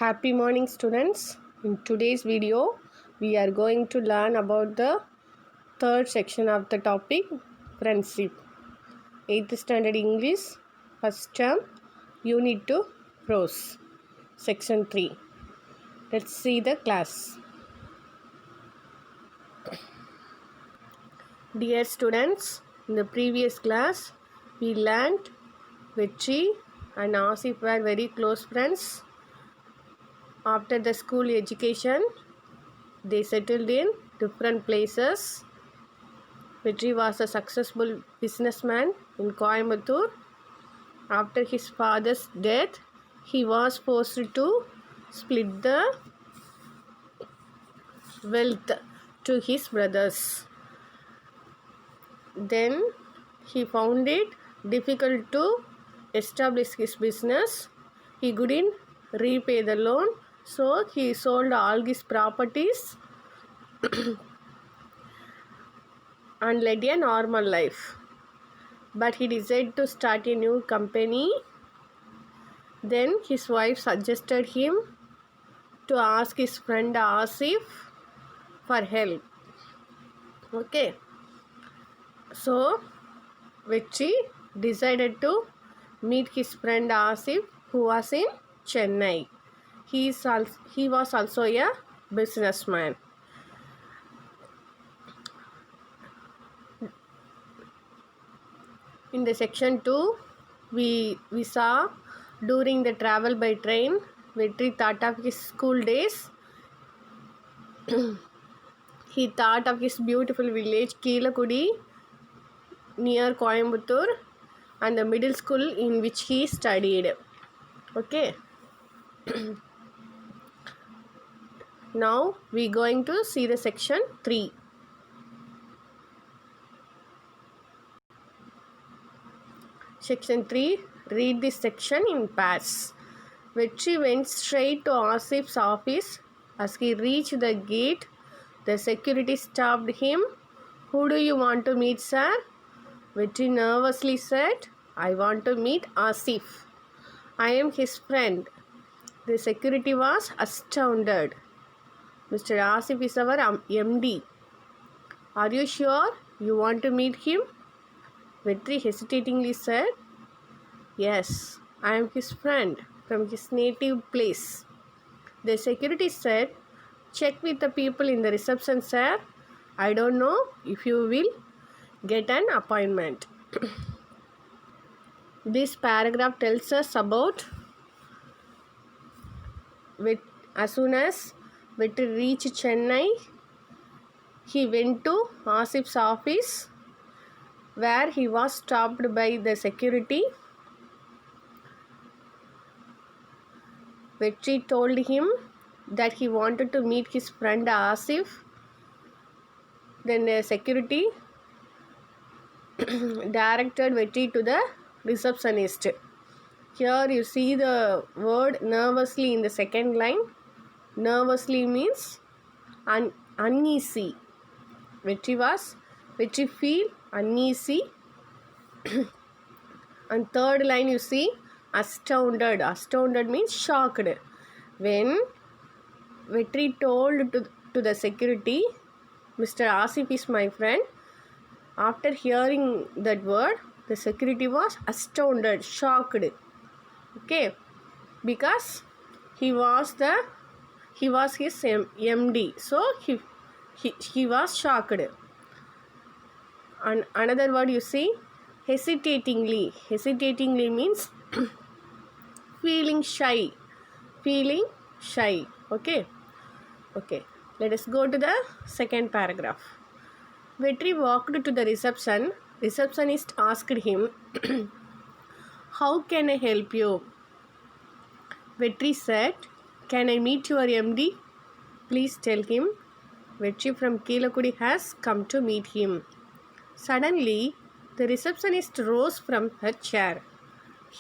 Happy morning, students. In today's video, we are going to learn about the third section of the topic, friendship. 8th standard English, first term, unit 2, prose, section 3. Let's see the class. Dear students, in the previous class, we learned Vetri and Asif were very close friends. After the school education, they settled in different places. Vetri was a successful businessman in Coimbatore. After his father's death, he was forced to split the wealth to his brothers. Then he found it difficult to establish his business. He couldn't repay the loan, so he sold all his properties and led a normal life. But he decided to start a new company. Then his wife suggested him to ask his friend Asif for help. Okay. So, Vetri decided to meet his friend Asif, who was in Chennai. He was also a businessman. In the section 2, we saw during the travel by train, Vetri thought of his school days. He thought of his beautiful village Keelakudi near Coimbatore and the middle school in which he studied. Okay. Now we are going to see the section 3. Section 3, read this section in pairs. Vetri went straight to Asif's office. As he reached the gate, the security stopped him. "Who do you want to meet, sir?" Vetri nervously said, "I want to meet Asif. I am his friend." The security was astounded. "Mr. Asif is our MD. Are you sure you want to meet him?" Vetri hesitatingly said, "Yes, I am his friend from his native place." The security said, "Check with the people in the reception, sir. I don't know if you will get an appointment." This paragraph tells us about as soon as Vetri reached Chennai, he went to Asif's office where he was stopped by the security. Vetri told him that he wanted to meet his friend Asif. Then the security directed Vetri to the receptionist. Here you see the word nervously in the second line. Nervously means uneasy. Vetri feel uneasy. And third line you see astounded. Astounded means shocked. When Vetri told to the security, "Mr. Asif is my friend," after hearing that word, the security was astounded, shocked. Okay, because he was his MD, so he was shocked. And another word you see, hesitatingly. Hesitatingly means feeling shy. Okay. Let us go to the second paragraph. Vetri walked to the reception. Receptionist asked him, "How can I help you?" Vetri said, "Can I meet your MD? Please tell him Vetri from Keelakudi has come to meet him." Suddenly, the receptionist rose from her chair.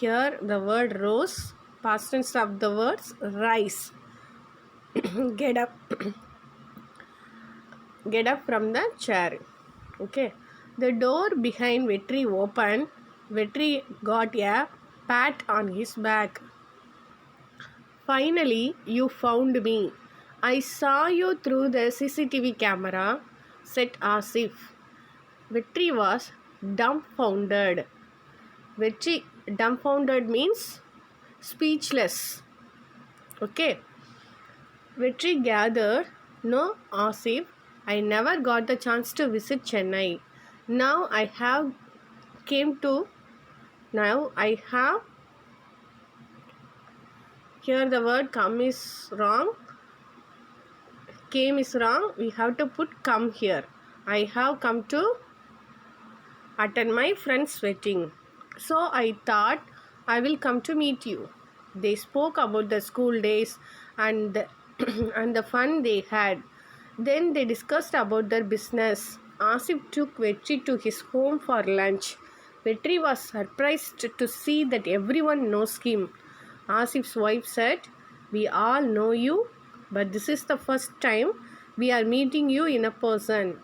Here the word rose, past tense of the words rise. Get up. Get up from the chair. Okay. The door behind Vetri opened. Vetri got a pat on his back. Finally, you found me. I saw you through the CCTV camera, said Asif. Vetri was dumbfounded. Vetri dumbfounded means speechless. Okay. Vetri gathered, no, Asif, I never got the chance to visit Chennai. Now I have came to now I have here the word come is wrong. Came is wrong. We have to put come here. I have come to attend my friend's wedding. So I thought I will come to meet you. They spoke about the school days and the, and the fun they had. Then they discussed about their business. Asif took Vetri to his home for lunch. Vetri was surprised to see that everyone knows him. Asif's wife said, "We all know you, but this is the first time we are meeting you in a person."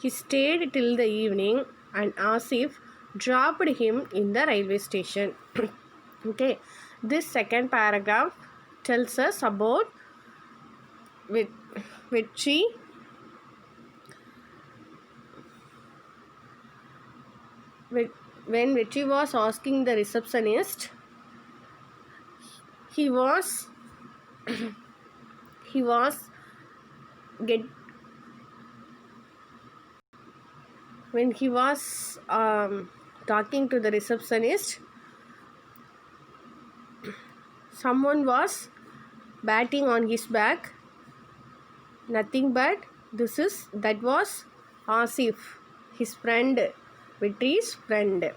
He stayed till the evening and Asif dropped him in the railway station. Okay, this second paragraph tells us about Vetri. When Vetri was asking the receptionist, he was he was get when he was talking to the receptionist, someone was batting on his back. Nothing but that was Asif, his friend, Vitri's friend.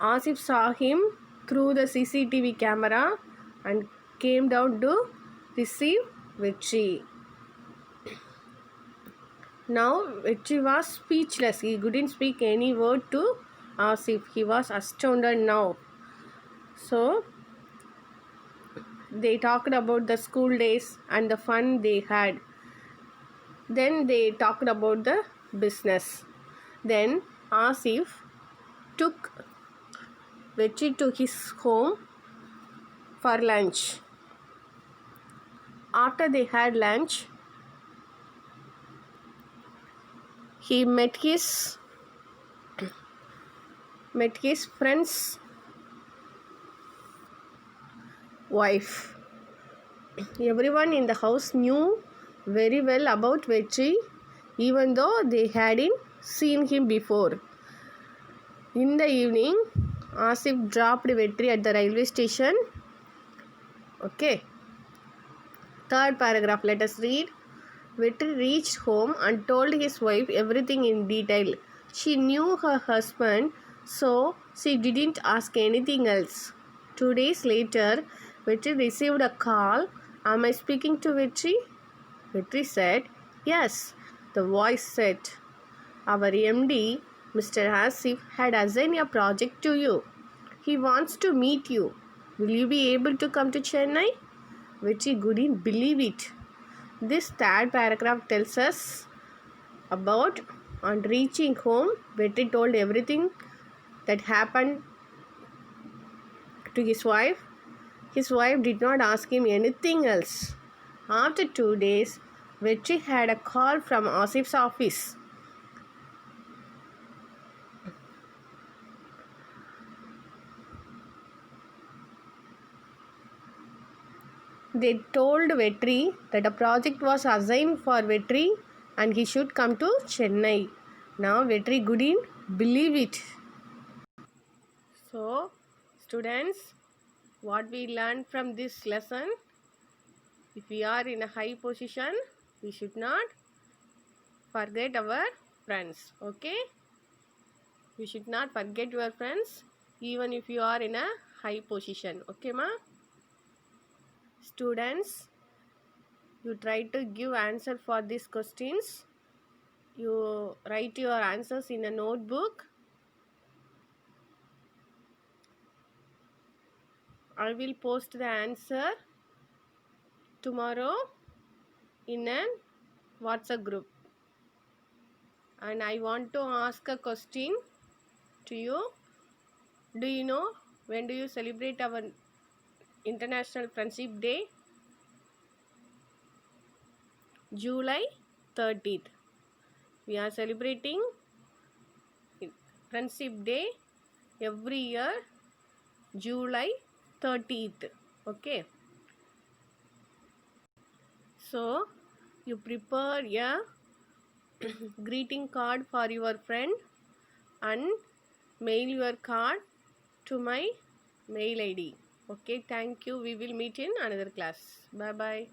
Asif saw him through the CCTV camera and came down to receive Vitri. Now Vitri was speechless. He couldn't speak any word to Asif. He was astounded now. So they talked about the school days and the fun they had. Then they talked about the business. Then Asif took Vetri to his home for lunch. After they had lunch, he met his friend's wife. Everyone in the house knew very well about Vetri, even though they hadn't seen him before. In the evening, Asif dropped Vetri at the railway station. Okay. Third paragraph, let us read. Vetri reached home and told his wife everything in detail. She knew her husband, so she didn't ask anything else. 2 days later, Vetri received a call. Am I speaking to Vetri? Vetri said, yes. The voice said, our MD, Mr. Asif, had assigned a project to you. He wants to meet you. Will you be able to come to Chennai? Vetri couldn't believe it. This third paragraph tells us about on reaching home, Vetri told everything that happened to his wife. His wife did not ask him anything else. After 2 days, Vetri had a call from Asif's office. They told Vetri that a project was assigned for Vetri and he should come to Chennai. Now Vetri couldn't believe it. So, students, what we learned from this lesson, if we are in a high position, we should not forget our friends. Okay? You should not forget your friends even if you are in a high position. Okay, ma? Students, you try to give answer for these questions. You write your answers in a notebook. I will post the answer tomorrow in a WhatsApp group. And I want to ask a question to you. Do you know when do you celebrate our International Friendship Day, July 30th. We are celebrating Friendship Day every year, July 30th. Okay. So, you prepare a greeting card for your friend and mail your card to my mail ID. Okay, thank you. We will meet in another class. Bye bye.